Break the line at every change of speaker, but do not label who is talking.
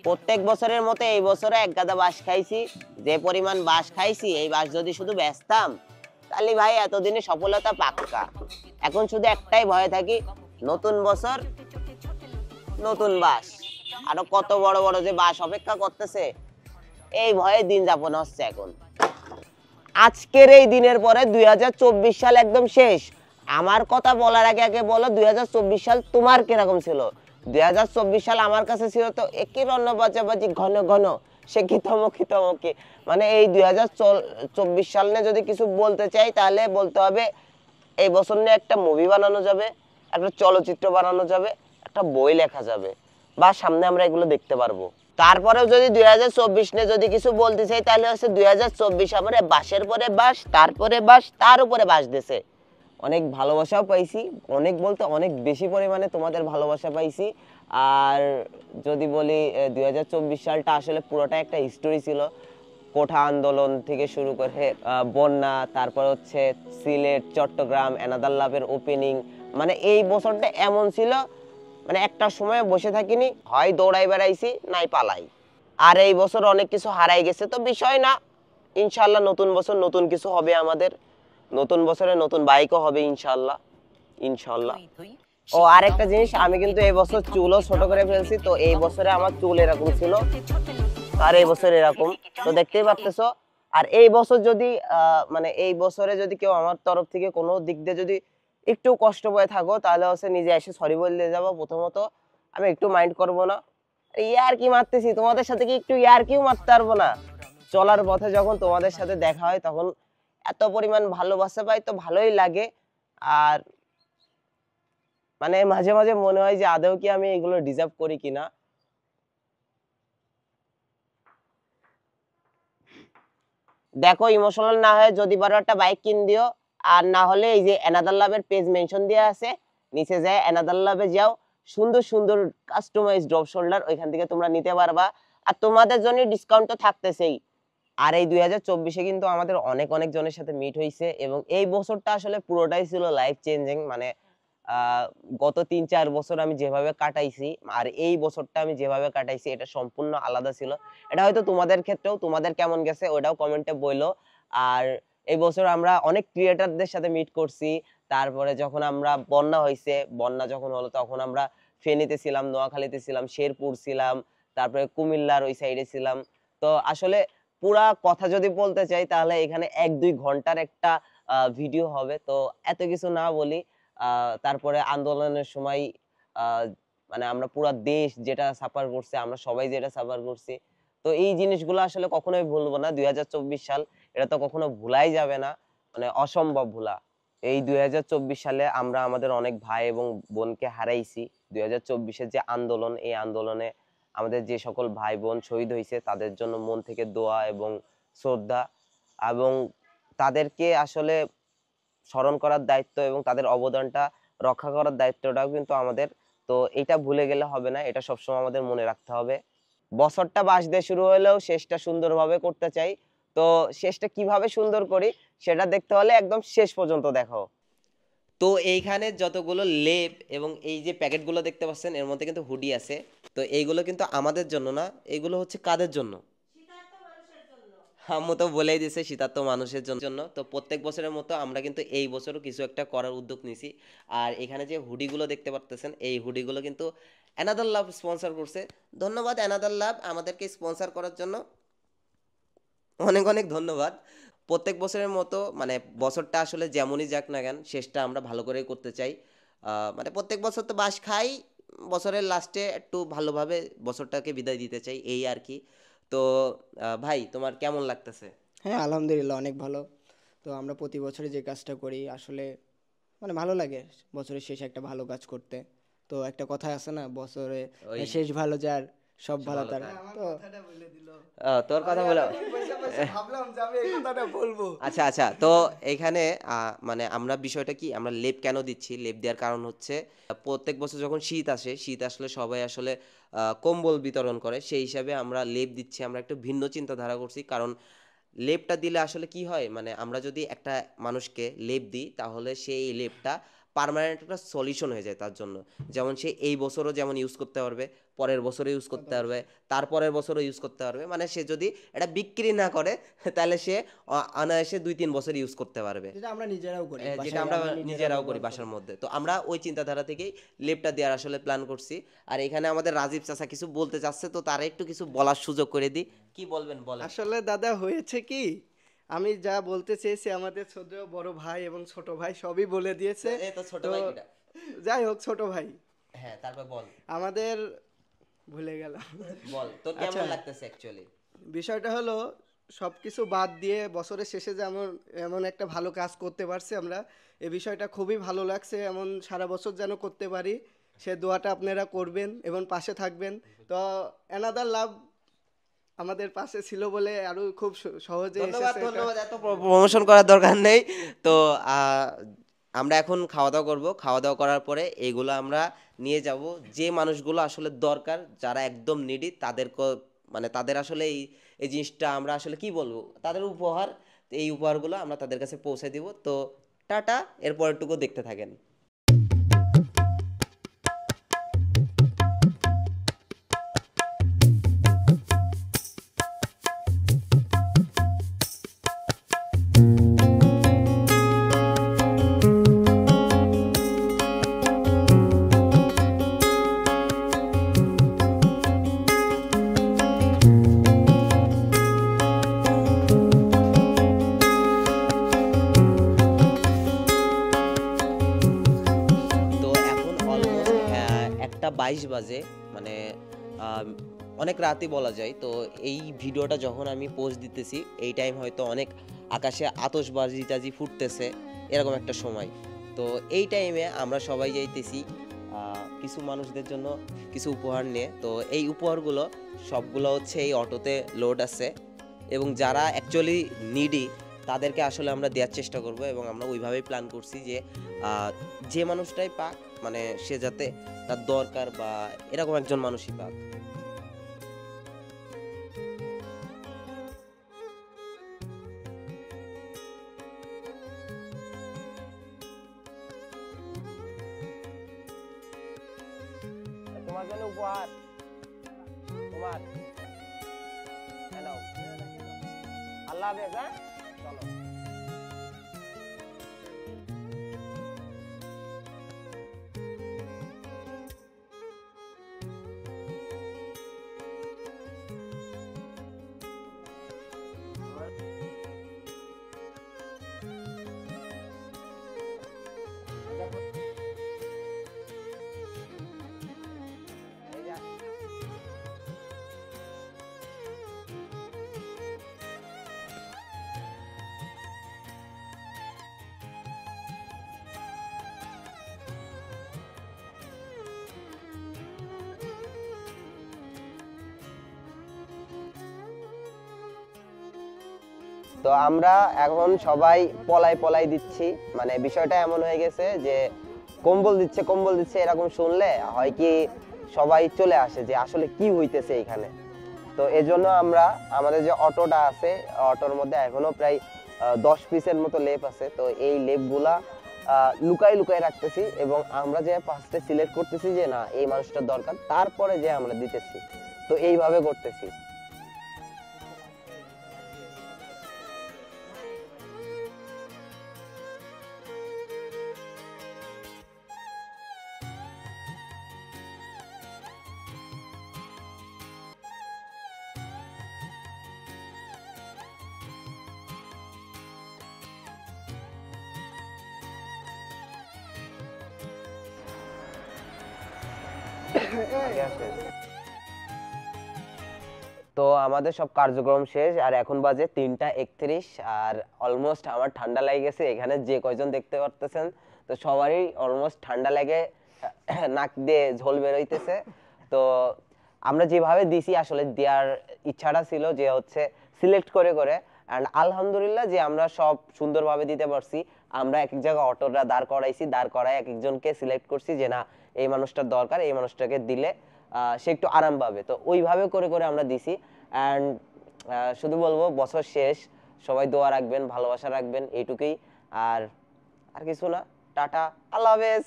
প্রত্যেক বছরের মতো এই বছরে এক গাদা বাঁশ খাইছি। যে পরিমাণ বাঁশ খাইছি, এই বাঁশ যদি শুধু বেচতাম তাহলে ভাই এতদিনে সফলতা পাক্কা। এখন শুধু একটাই ভয়ে থাকি, নতুন বছর নতুন বাঁশ, আরো কত বড় বড় যে বাঁশ অপেক্ষা করতেছে, এই ভয়ে দিন যাপন হচ্ছে এখন। আজকের এই দিনের পরে 2024 সাল একদম শেষ। আমার কথা বলার আগে আগে বলো 2024 সাল তোমার কিরকম ছিল? 2024 সাল আমার কাছে ছিল তো একই রন্ন বাজাবাজি, ঘন ঘন সে কি থমকি থমকি। মানে এই 2024 সাল নিয়ে যদি কিছু বলতে চাই তাহলে বলতে হবে এই বছর নিয়ে একটা মুভি বানানো যাবে, একটা চলচ্চিত্র বানানো যাবে, একটা বই লেখা যাবে, বা সামনে আমরা এগুলো দেখতে পারবো। তারপরেও যদি 2024 নিয়ে যদি কিছু বলতে চাই তাহলে হচ্ছে 2024 আমার বাঁশের পরে বাঁশ, তারপরে বাঁশ, তার উপরে বাঁশ দিছে। অনেক ভালোবাসাও পাইছি, অনেক বলতে অনেক বেশি পরিমাণে তোমাদের ভালোবাসা পাইছি। আর যদি বলি 2024 সালটা আসলে পুরোটা একটা হিস্টোরি ছিল। কোঠা আন্দোলন থেকে শুরু করে বন্যা, তারপর হচ্ছে সিলেট, চট্টগ্রাম, এনাদার লাভের ওপেনিং। মানে এই বছরটা এমন ছিল, মানে একটা সময় বসে থাকিনি, হয় দৌড়াই বেড়াইছি নাই পালাই। আর এই বছর অনেক কিছু হারাই গেছে, তো বিষয় না। ইনশাল্লাহ নতুন বছর নতুন কিছু হবে আমাদের, নতুন বছরে নতুন বাইকও হবে ইনশাল্লাহ। ইনশাল্লাহ। ও আরেকটা জিনিস, আমি কিন্তু এই বছর চুলও ছোট করে ফেলছি। তো এই বছরে আমার চুল এরকম ছিল, আর এই বছর এরকম, তো দেখতেই পারতেছো। আর এই বছর যদি মানে এই বছরে যদি কেউ আমার তরফ থেকে কোনো দিক দিয়ে যদি একটু কষ্ট পেয়ে থাকো তাহলে হচ্ছে নিজে এসে সরি বলে যাবো। প্রথমত আমি একটু মাইন্ড করব না, ইয়ার কি মারতেছি তোমাদের সাথে, কি একটু ইয়ার কিও মারতে পারবো না? চলার পথে যখন তোমাদের সাথে দেখা হয় তখন এত পরিমাণ ভালোবাসা পাই, তো ভালোই লাগে। আর মানে মাঝে মাঝে মনে হয় যে আদৌ কি আমি এগুলো ডিজার্ভ করি কিনা। দেখো, ইমোশনাল না হয় যদি পারো একটা বাইক কিন দিও। আর না হলে এই যে এনাদার লাভের পেজ মেনশন দেওয়া আছে, নিচে যায় এনাদার লাভে যাও, সুন্দর সুন্দর কাস্টমাইজ ড্রপ শোল্ডার ওইখান থেকে তোমরা নিতে পারবা। আর তোমাদের জন্য ডিসকাউন্ট তো থাকতেছেই। আর এই 2024-এ কিন্তু আমাদের অনেক অনেক জনের সাথে মিট হয়েছে, এবং এই বছরটা আসলে পুরোটাই ছিল লাইফ চেঞ্জিং। মানে গত 3-4 বছর আমি যেভাবে কাটাইছি আর এই বছরটা আমি যেভাবে কাটাইছি এটা সম্পূর্ণ আলাদা ছিল। এটা হয়তো তোমাদের ক্ষেত্রেও, তোমাদের কেমন গেছে ওটাও কমেন্টে বইলো। আর এই বছর আমরা অনেক ক্রিয়েটরদের সাথে মিট করছি। তারপরে যখন আমরা বন্যা হয়েছে, বন্যা যখন হলো তখন আমরা ফেনীতে ছিলাম, নোয়াখালীতে ছিলাম, শেরপুর ছিলাম, তারপরে কুমিল্লার ওই সাইডে ছিলাম। তো আসলে পুরা কথা যদি বলতে চাই তাহলে এখানে 1-2 ঘন্টার একটা ভিডিও হবে। তো এত কিছু না বলি, তারপরে আন্দোলনের সময় মানে আমরা পুরা দেশ যেটা সাফার করছে, আমরা সবাই যেটা সাফার করছি, তো এই জিনিসগুলো আসলে কখনোই ভুলবো না। 2024 সাল এটা তো কখনো ভুলাই যাবে না, মানে অসম্ভব ভুলা। এই 2024 সালে আমরা আমাদের অনেক ভাই এবং বোনকে হারাইছি। 2024-এর যে আন্দোলন, এই আন্দোলনে আমাদের যে সকল ভাই বোন শহীদ হয়েছে তাদের জন্য মন থেকে দোয়া এবং শ্রদ্ধা, এবং তাদেরকে আসলে স্মরণ করার দায়িত্ব এবং তাদের অবদানটা রক্ষা করার দায়িত্বটাও কিন্তু আমাদের। তো এটা ভুলে গেলে হবে না, এটা সবসময় আমাদের মনে রাখতে হবে। বছরটা বাঁশ দিয়ে শুরু হলেও শেষটা সুন্দরভাবে করতে চাই। তো শেষটা কিভাবে সুন্দর করি সেটা দেখতে হলে একদম শেষ পর্যন্ত দেখো। তো এইখানে যতগুলো লেপ এবং এই যে প্যাকেটগুলো দেখতে পাচ্ছেন এর মধ্যে কিন্তু হুডি আছে। তো এইগুলো কিন্তু আমাদের জন্য না, এগুলো হচ্ছে কাদের জন্য? আম্মু তো বলেই দিছে শীতার্ত মানুষের জন্য। তো প্রত্যেক বছরের মতো আমরা কিন্তু এই বছরও কিছু একটা করার উদ্যোগ নিছি। আর এখানে যে হুডিগুলো দেখতে পারতেছেন এই হুডিগুলো কিন্তু অ্যানাদার লাভ স্পন্সর করছে। ধন্যবাদ অ্যানাদার লাভ আমাদেরকে স্পন্সর করার জন্য, অনেক অনেক ধন্যবাদ। প্রত্যেক বছরের মতো মানে বছরটা আসলে যেমনই যাক না কেন শেষটা আমরা ভালো করেই করতে চাই। মানে প্রত্যেক বছর তো বাঁশ খাই, বছরের লাস্টে একটু ভালোভাবে বছরটাকে বিদায় দিতে চাই, এই আর কি। তো ভাই তোমার কেমন লাগতেছে?
হ্যাঁ, আলহামদুলিল্লাহ অনেক ভালো। তো আমরা প্রতি বছরে যে কাজটা করি আসলে মানে ভালো লাগে বছরের শেষে একটা ভালো কাজ করতে। তো একটা কথা আছে না, বছরে
ওই
শেষ ভালো যার সব ভালো
ভালো
তার।
তার।
তো
তোর কথা বলো।
ভাবলাম যে আমি এই কথাটা বলবো।
আচ্ছা আচ্ছা, তো এইখানে মানে আমরা বিষয়টা কি, আমরা লেপ কেন দিচ্ছি, লেপ দেওয়ার কারণ হচ্ছে প্রত্যেক বছর যখন শীত আসে, শীত আসলে সবাই আসলে কম্বল বিতরণ করে, সেই হিসাবে আমরা লেপ দিচ্ছি। আমরা একটু ভিন্ন চিন্তাধারা করছি, কারণ লেপটা দিলে আসলে কি হয়, মানে আমরা যদি একটা মানুষকে লেপ দিই তাহলে সেই লেপটা
পার্মানেন্ট একটা সলিউশন হয়ে যায় তার জন্য। যেমন সে এই বছরও যেমন ইউজ করতে পারবে, পরের বছরও ইউজ করতে পারবে, তারপরের বছরও ইউজ করতে পারবে। মানে সে যদি এটা বিক্রি না করে তাহলে সে অনায়াসে 2-3 বছর ইউজ করতে পারবে,
যেটা আমরা নিজেরাও করি
যেটা
বাসায়,
আমরা
আমরা
নিজেরাও করি
ব্যবহার
বাসার মধ্যে। তো আমরা ওই চিন্তাধারা থেকেই লেপটা দেওয়ার আসলে প্ল্যান করছি। আর এখানে আমাদের রাজীব চাচা কিছু বলতে চাচ্ছে, তো তারা একটু কিছু বলার সুযোগ করে দিই। কি বলবেন বলেন।
আসলে দাদা হয়েছে কি, আমি যা বলতে চেয়েছি আমাদের ছোট বড় ভাই এবং ছোট ভাই সবই বলে দিয়েছে।
এই তো ছোট
তো
ভাই কিটা?
যাই হোক, ছোট ভাই
হ্যাঁ, তারপর বল
আমাদের ভুলে গেল।
বল তোর কেমন
আচ্ছা।
লাগতেছে অ্যাকচুয়ালি?
বিষয়টা হলো সবকিছু বাদ দিয়ে বছরের শেষে যেমন এমন একটা ভালো কাজ করতে পারছি আমরা, এই বিষয়টা খুবই ভালো লাগছে। এমন সারা বছর যেন করতে পারি, সে দোয়াটা আপনারা করবেন এবং পাশে থাকবেন। তো অ্যানাদার লাভ আমাদের পাশে ছিল বলে আরো খুব সহজে
ধন্যবাদ
এসেছে এটা।
ধন্যবাদ, এত প্রমোশন করার দরকার নেই। তো আমরা এখন খাওয়া দাওয়া করব। খাওয়া দাওয়া করার পরে এগুলো আমরা নিয়ে যাব যে মানুষগুলো আসলে দরকার, যারা একদম নিডি, মানে তাদের আসলে এই জিনিসটা আমরা আসলে কি বলবো, তাদের উপহার। তো এই উপহারগুলো আমরা তাদের কাছে পৌঁছে দিব। তো টাটা, এর পরেরটুকু দেখতে থাকেন। তো এখন অলমোস্ট 1:22 বাজে, মানে আম, অনেক রাতই বলা যায়। তো এই ভিডিওটা যখন আমি পোস্ট দিতেছি এই টাইম হয়তো অনেক আকাশে আতশবাজি টাজি ফুটতেছে, এরকম একটা সময়। তো এই টাইমে আমরা সবাই যাইতেছি কিছু মানুষদের জন্য কিছু উপহার নিয়ে। তো এই উপহারগুলো সবগুলো হচ্ছে এই অটোতে লোড আছে, এবং যারা অ্যাকচুয়ালি নিডি তাদেরকে আসলে আমরা দেওয়ার চেষ্টা করব। এবং আমরা ওইভাবেই প্ল্যান করছি যে যে মানুষটাই পাক, মানে সে যাতে তার দরকার বা এরকম একজন মানুষই পাক।
তোমার জন্য উপহার, তোমার হ্যালো, আল্লাহ হাফেজ। হ্যাঁ চলো। এই যা। তো আমরা এখন সবাই পলাই পলাই দিচ্ছি, মানে বিষয়টা এমন হয়ে গেছে যে কম্বল দিচ্ছে কম্বল দিচ্ছে, এরকম শুনলে হয় কি সবাই চলে আসে যে আসলে কি হইতেছে এখানে। তো এজন্য আমরা আমাদের যে অটোটা আছে, অটোর মধ্যে এখনো প্রায় 10 পিসের মতো লেপ আছে। তো এই লেপগুলা লুকাই লুকাই রাখতেছি, এবং আমরা যে ফার্স্টে সিলেক্ট করতেছি যে না এই মানুষটার দরকার, তারপরে যে আমরা দিতেছি। তো এইভাবে করতেছি। তো আমাদের সব কার্যক্রম শেষ, আর এখন বাজে 3:31, আর অলমোস্ট আমার ঠান্ডা লেগে গেছে। এখানে যে কয়জন দেখতে পারতেছেন, তো সবারই অলমোস্ট ঠান্ডা লেগে নাক দিয়ে ঝোল বেরোইতেছে। তো আমরা যেভাবে দিছি আসলে দেওয়ার ইচ্ছাটা ছিল যে হচ্ছে সিলেক্ট করে করে, অ্যান্ড আলহামদুলিল্লাহ যে আমরা সব সুন্দরভাবে দিতে পারছি। আমরা এক এক জায়গায় অটোটা দাঁড় করাইছি, দাঁড় করাই এক একজনকে সিলেক্ট করছি যে না এই মানুষটার দরকার, এই মানুষটাকে দিলে সে একটু আরাম পাবে। তো ওইভাবে করে করে আমরা দিছি। অ্যান্ড শুধু বলবো বছর শেষ, সবাই দোয়া রাখবেন, ভালোবাসা রাখবেন, এইটুকুই। আর আর কিছু না। টাটা, আল্লাহ হাফেজ।